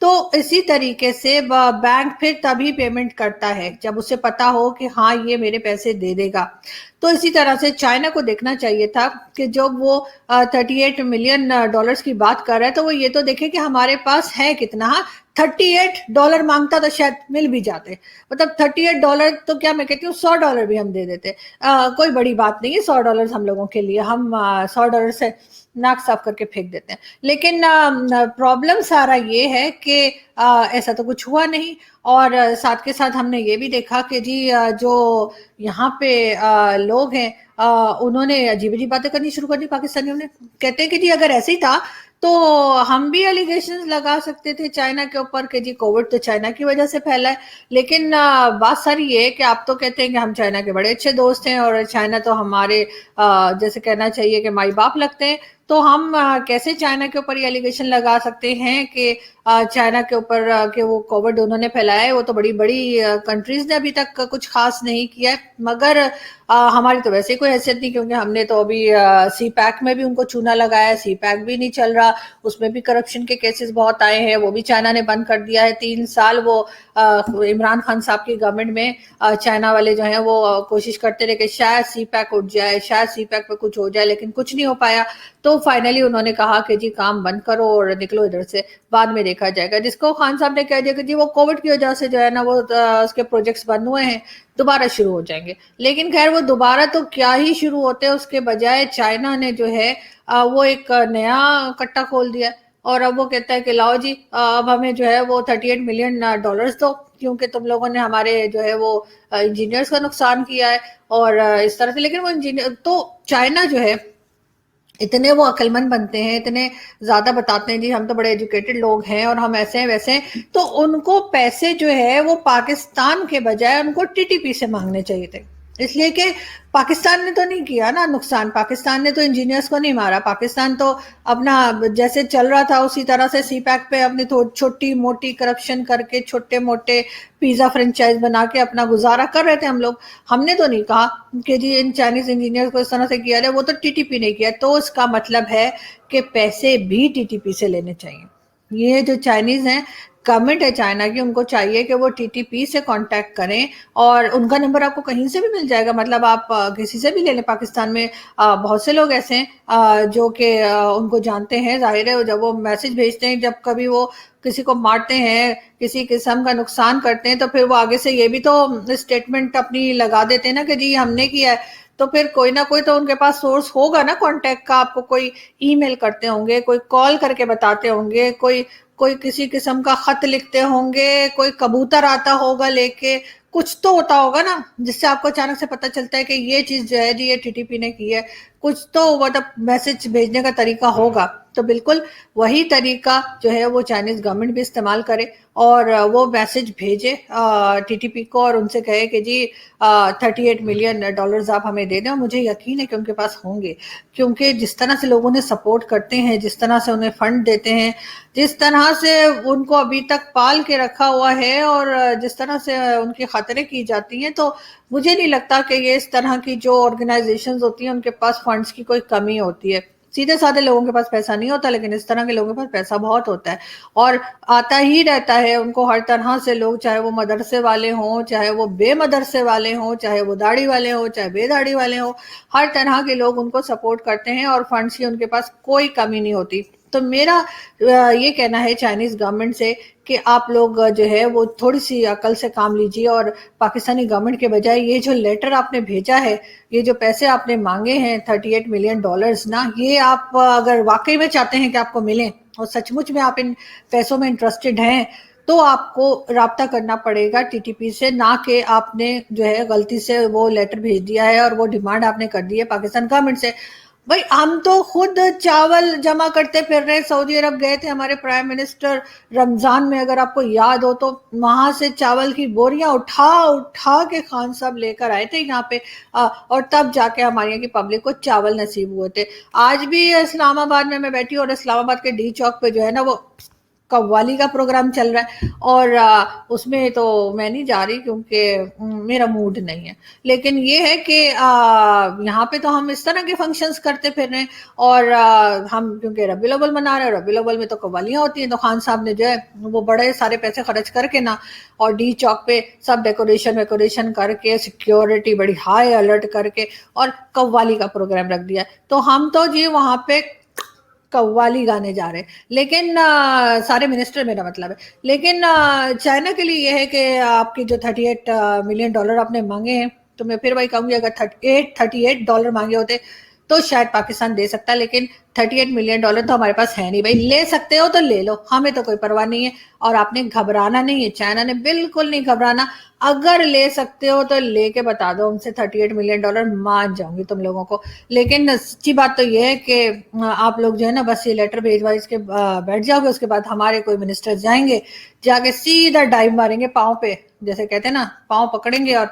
تو اسی طریقے سے بینک پھر تبھی پیمنٹ کرتا ہے جب اسے پتا ہو کہ ہاں یہ میرے پیسے دے دے گا. تو اسی طرح سے چائنا کو دیکھنا چاہیے تھا کہ جب وہ $38 ملین کی بات کر رہا ہے تو وہ یہ تو دیکھے کہ ہمارے پاس ہے کتنا. $38 مانگتا تو شاید مل بھی جاتے. مطلب $38 تو کیا میں کہتی ہوں $100 بھی ہم دے دیتے. کوئی بڑی بات نہیں ہے $100 ہم لوگوں کے لیے. ہم $100 سے ناک صاف کر کے پھینک دیتے ہیں. لیکن پرابلم سارا یہ ہے کہ ایسا تو کچھ ہوا نہیں. اور ساتھ کے ساتھ ہم نے یہ بھی دیکھا کہ جی جو یہاں پہ لوگ ہیں انہوں نے عجیب عجیب باتیں کرنی شروع کر دی پاکستانیوں نے. کہتے ہیں کہ جی اگر ایسے ہی تھا تو ہم بھی الیگیشن لگا سکتے تھے چائنا کے اوپر کہ جی کووڈ تو چائنا کی وجہ سے پھیلا ہے. لیکن بات ساری یہ ہے کہ آپ تو کہتے ہیں کہ ہم چائنا کے بڑے اچھے دوست ہیں اور چائنا تو ہمارے جیسے کہنا چاہیے کہ مائی باپ لگتے ہیں. تو ہم کیسے چائنا کے اوپر یہ الیگیشن لگا سکتے ہیں کہ چائنا کے اوپر کہ وہ کووڈ انہوں نے پھیلایا ہے. وہ تو بڑی بڑی کنٹریز نے ابھی تک کچھ خاص نہیں کیا ہے. مگر ہماری تو ویسے کوئی حیثیت نہیں کیونکہ ہم نے تو ابھی سی پیک میں بھی ان کو چونا لگایا. سی پیک بھی نہیں چل رہا. اس میں بھی کرپشن کے کیسز بہت آئے ہیں. وہ بھی چائنا نے بند کر دیا ہے. 3 سال وہ عمران خان صاحب کی گورنمنٹ میں چائنا والے جو ہیں وہ کوشش کرتے رہے کہ شاید سی پیک اٹھ جائے, شاید سی پیک پہ کچھ ہو جائے, لیکن کچھ نہیں ہو پایا. تو فائنلی انہوں نے کہا کہ جی کام بند کرو اور نکلو ادھر سے, بعد میں دیکھا جائے گا. جس کو خان صاحب نے کہہ دیا کہ جی وہ کووڈ کی وجہ سے جو ہے نا وہ اس کے پروجیکٹس بند ہوئے ہیں, دوبارہ شروع ہو جائیں گے. لیکن خیر وہ دوبارہ تو کیا ہی شروع ہوتے ہیں, اس کے بجائے چائنا نے جو ہے وہ ایک نیا کٹا کھول دیا. اور اب وہ کہتا ہے کہ لاؤ جی اب ہمیں جو ہے وہ $38 ملین دو, کیونکہ تم لوگوں نے ہمارے جو ہے وہ انجینئرز کا نقصان کیا ہے. اور اس طرح سے لیکن وہ انجینئر تو چائنا جو ہے اتنے وہ عقل مند بنتے ہیں, اتنے زیادہ بتاتے ہیں جی ہم تو بڑے ایجوکیٹڈ لوگ ہیں اور ہم ایسے ہیں ویسے ہیں. تو ان کو پیسے جو ہے وہ پاکستان کے بجائے ان کو ٹی ٹی پی سے مانگنے چاہیے تھے. اس لیے کہ پاکستان نے تو نہیں کیا نا نقصان, پاکستان نے تو انجینئرز کو نہیں مارا. پاکستان تو اپنا جیسے چل رہا تھا اسی طرح سے سی پیک پہ اپنی چھوٹی موٹی کرپشن کر کے چھوٹے موٹے پیزا فرنچائز بنا کے اپنا گزارا کر رہے تھے ہم لوگ. ہم نے تو نہیں کہا کہ جی ان چائنیز انجینئر کو اس طرح سے کیا جائے, وہ تو ٹی ٹی پی نے کیا. تو اس کا مطلب ہے کہ پیسے بھی ٹی ٹی پی سے لینے چاہیے. یہ جو چائنیز ہیں گورنمنٹ ہے چائنا کی, ان کو چاہیے کہ وہ ٹی ٹی پی سے کانٹیکٹ کریں. اور ان کا نمبر آپ کو کہیں سے بھی مل جائے گا, مطلب آپ کسی سے بھی لے لیں. پاکستان میں بہت سے لوگ ایسے ہیں جو کہ ان کو جانتے ہیں. ظاہر ہے جب وہ میسج بھیجتے ہیں, جب کبھی وہ کسی کو مارتے ہیں, کسی قسم کا نقصان کرتے ہیں, تو پھر وہ آگے سے یہ بھی تو اسٹیٹمنٹ اپنی لگا دیتے ہیں نا کہ جی ہم نے کیا ہے. تو پھر کوئی نہ کوئی تو ان کے پاس سورس ہوگا نا کانٹیکٹ کا. آپ کو کوئی ای میل کرتے ہوں گے, کوئی کال کر کے بتاتے ہوں گے, کوئی کسی قسم کا خط لکھتے ہوں گے, کوئی کبوتر آتا ہوگا لے کے, کچھ تو ہوتا ہوگا نا جس سے آپ کو اچانک سے پتہ چلتا ہے کہ یہ چیز جو ہے جی یہ ٹی ٹی پی نے کی ہے. کچھ تو مطلب میسج بھیجنے کا طریقہ ہوگا. تو بالکل وہی طریقہ جو ہے وہ چائنیز گورنمنٹ بھی استعمال کرے اور وہ میسج بھیجے ٹی ٹی پی کو اور ان سے کہے کہ جی $38 ملین آپ ہمیں دے دیں. اور مجھے یقین ہے کہ ان کے پاس ہوں گے, کیونکہ جس طرح سے لوگوں نے سپورٹ کرتے ہیں, جس طرح سے انہیں فنڈ دیتے ہیں, جس طرح سے ان کو ابھی تک پال کے رکھا ہوا ہے اور جس طرح سے ان کی خاطریں کی جاتی ہیں, تو مجھے نہیں لگتا کہ یہ اس طرح کی جو آرگنائزیشنز ہوتی ہیں ان کے پاس فنڈز کی کوئی کمی ہوتی ہے. سیدھے سادھے لوگوں کے پاس پیسہ نہیں ہوتا, لیکن اس طرح کے لوگوں کے پاس پیسہ بہت ہوتا ہے اور آتا ہی رہتا ہے ان کو ہر طرح سے لوگ, چاہے وہ مدرسے والے ہوں, چاہے وہ بے مدرسے والے ہوں, چاہے وہ داڑھی والے ہوں, چاہے بے داڑھی والے ہوں, ہر طرح کے لوگ ان کو سپورٹ کرتے ہیں اور فنڈز کی ان کے پاس کوئی کمی نہیں ہوتی. تو میرا یہ کہنا ہے چائنیز گورنمنٹ سے کہ آپ لوگ جو ہے وہ تھوڑی سی عقل سے کام لیجیے اور پاکستانی گورنمنٹ کے بجائے یہ جو لیٹر آپ نے بھیجا ہے, یہ جو پیسے آپ نے مانگے ہیں $38 ملین نا, یہ آپ اگر واقعی میں چاہتے ہیں کہ آپ کو ملیں اور سچ مچ میں آپ ان پیسوں میں انٹرسٹڈ ہیں, تو آپ کو رابطہ کرنا پڑے گا ٹی ٹی پی سے. نہ کہ آپ نے جو ہے غلطی سے وہ لیٹر بھیج دیا ہے اور وہ ڈیمانڈ آپ نے کر دی ہے پاکستان گورنمنٹ سے. بھائی ہم تو خود چاول جمع کرتے پھر رہے, سعودی عرب گئے تھے ہمارے پرائم منسٹر رمضان میں, اگر آپ کو یاد ہو تو وہاں سے چاول کی بوریاں اٹھا کے خان صاحب لے کر آئے تھے یہاں پہ, اور تب جا کے ہمارے یہاں کی پبلک کو چاول نصیب ہوئے تھے. آج بھی اسلام آباد میں بیٹھی ہوں اور اسلام آباد کے ڈی چوک پہ جو ہے نا وہ قوالی کا پروگرام چل رہا ہے، اور اس میں تو میں نہیں جا رہی کیونکہ میرا موڈ نہیں ہے. لیکن یہ ہے کہ یہاں پہ تو ہم اس طرح کے فنکشنز کرتے پھر رہے ہیں، اور ہم کیونکہ ربیع الاول منا رہے ہیں، ربیع الاول میں تو قوالیاں ہوتی ہیں، تو خان صاحب نے جو ہے وہ بڑے سارے پیسے خرچ کر کے نا، اور ڈی چوک پہ سب ڈیکوریشن کر کے، سیکیورٹی بڑی ہائی الرٹ کر کے، اور قوالی کا پروگرام رکھ دیا. تو ہم تو جی وہاں پہ قوالی گانے جا رہے ہیں. لیکن سارے منسٹر میرا مطلب ہے. لیکن چائنا کے لیے یہ ہے کہ آپ کی جو $38 ملین آپ نے مانگے ہیں، تو میں پھر وہی کہوں گی، اگر $38 مانگے ہوتے تو شاید پاکستان دے سکتا، لیکن $38 ملین تو ہمارے پاس ہے نہیں. بھائی لے سکتے ہو تو لے لو، ہمیں تو کوئی پرواہ نہیں ہے، اور آپ نے گھبرانا نہیں ہے، چائنا نے بالکل نہیں گھبرانا. اگر لے سکتے ہو تو لے کے بتا دو ہم سے، $38 ملین مان جاؤں گی تم لوگوں کو. لیکن سچی بات تو یہ ہے کہ آپ لوگ جو ہے نا بس یہ لیٹر بھیجوا اس کے بیٹھ جاؤ گے، اس کے بعد ہمارے کوئی منسٹر جائیں گے، جا کے سیدھا ڈائیو ماریں گے پاؤں پہ، جیسے کہتے ہیں نا، پاؤں پکڑیں گے اور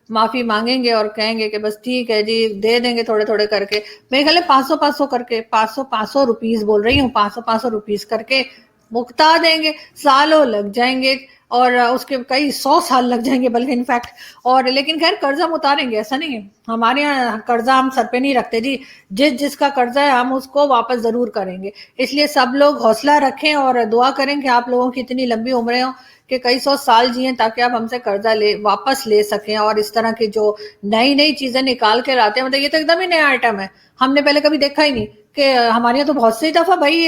معافی مانگیں گے اور کہیں گے کہ بس ٹھیک ہے جی، دے دیں گے تھوڑے تھوڑے کر کے. میرے خیال ہے 500 کر کے، 500 روپیز بول رہی ہوں، 500 روپیز کر کے مکتا دیں گے. سالوں لگ جائیں گے، اور اس کے کئی 100 سال لگ جائیں گے بلکہ انفیکٹ. اور لیکن خیر قرضہ ہم اتاریں گے، ایسا نہیں ہے، ہمارے یہاں قرضہ ہم سر پہ نہیں رکھتے جی. جس کا قرضہ ہے ہم اس کو واپس ضرور کریں گے. اس لیے سب لوگ حوصلہ رکھیں اور دعا کریں کہ آپ لوگوں کی اتنی لمبی عمریں ہوں کہ کئی 100 سال جئیں، تاکہ آپ ہم سے قرضہ واپس لے سکیں. اور اس طرح کی جو نئی چیزیں نکال کے لاتے ہیں، مطلب یہ تو ایک دم ہی نیا آئٹم ہے، ہم نے پہلے کبھی دیکھا ہی نہیں. کہ ہمارے یہاں تو بہت سی دفعہ بھائی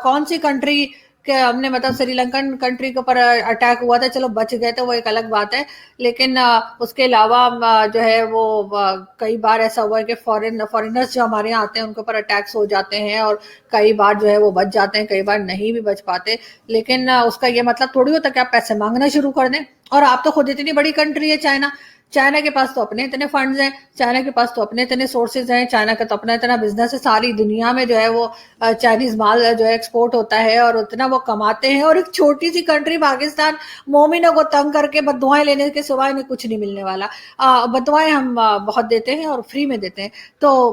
کون سی کنٹری کہ ہم نے مطلب سری لنکن کنٹری کے اوپر اٹیک ہوا تھا، چلو بچ گئے تو وہ ایک الگ بات ہے. لیکن اس کے علاوہ جو ہے وہ کئی بار ایسا ہوا ہے کہ فارینرز جو ہمارے یہاں آتے ہیں ان کے اوپر اٹیکس ہو جاتے ہیں، اور کئی بار جو ہے وہ بچ جاتے ہیں، کئی بار نہیں بھی بچ پاتے. لیکن اس کا یہ مطلب تھوڑی ہوتا کہ آپ پیسے مانگنا شروع کر دیں. اور آپ تو خود اتنی بڑی کنٹری ہے چائنا کے پاس تو اپنے اتنے فنڈز ہیں، چائنا کے پاس تو اپنے اتنے سورسز ہیں، چائنا کا تو اپنا اتنا بزنس ہے، ساری دنیا میں جو ہے وہ چائنیز مال جو ہے ایکسپورٹ ہوتا ہے، اور اتنا وہ کماتے ہیں. اور ایک چھوٹی سی کنٹری پاکستان مومنوں کو تنگ کر کے بد دعائیں لینے کے سوائے میں کچھ نہیں ملنے والا. بد دعائیں ہم بہت دیتے ہیں اور فری میں دیتے ہیں. تو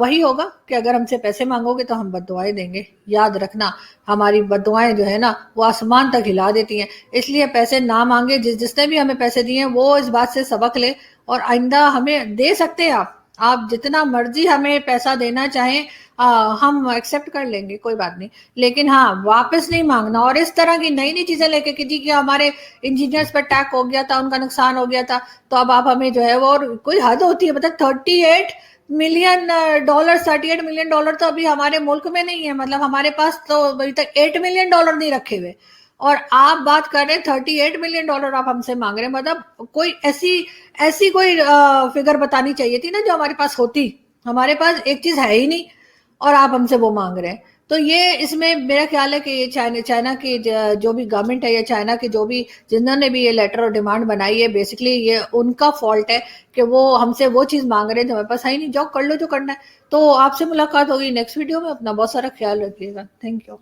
وہی ہوگا کہ اگر ہم سے پیسے مانگو گے تو ہم بد دعائیں دیں گے. یاد رکھنا، ہماری بد دعائیں جو ہے نا وہ آسمان تک ہلا دیتی ہیں. اس لیے پیسے نہ مانگے. جس نے بھی ہمیں پیسے دیے ہیں وہ اس بات سے سبق لے، اور آئندہ ہمیں دے سکتے ہیں. آپ جتنا مرضی ہمیں پیسہ دینا چاہیں ہم ایکسپٹ کر لیں گے، کوئی بات نہیں. لیکن ہاں واپس نہیں مانگنا. اور اس طرح کی نئی چیزیں لے کے کہ جی کہ ہمارے انجینئرز پر اٹیک ہو گیا تھا، ان کا نقصان ہو گیا تھا، تو اب آپ ہمیں جو ہے وہ، اور کوئی حد ہوتی ہے. مطلب $38 ملین تو ابھی ہمارے ملک میں نہیں ہے. مطلب ہمارے پاس تو ابھی تک $8 ملین نہیں رکھے ہوئے، اور آپ بات کر رہے ہیں $38 ملین آپ ہم سے مانگ رہے ہیں. مطلب کوئی ایسی کوئی فگر بتانی چاہیے تھی نا جو ہمارے پاس ہوتی. ہمارے پاس ایک چیز ہے ہی نہیں، اور آپ ہم سے وہ مانگ رہے ہیں. تو یہ اس میں میرا خیال ہے کہ یہ چائنا کی جو بھی گورنمنٹ ہے، یا چائنا کے جو بھی جنہوں نے بھی یہ لیٹر اور ڈیمانڈ بنائی ہے، بیسکلی یہ ان کا فالٹ ہے کہ وہ ہم سے وہ چیز مانگ رہے ہیں جو ہمارے پاس ہے ہی نہیں. جاؤ کر لو جو کرنا ہے. تو آپ سے ملاقات ہوگی نیکسٹ ویڈیو میں. اپنا بہت سارا خیال رکھیے گا. Thank you.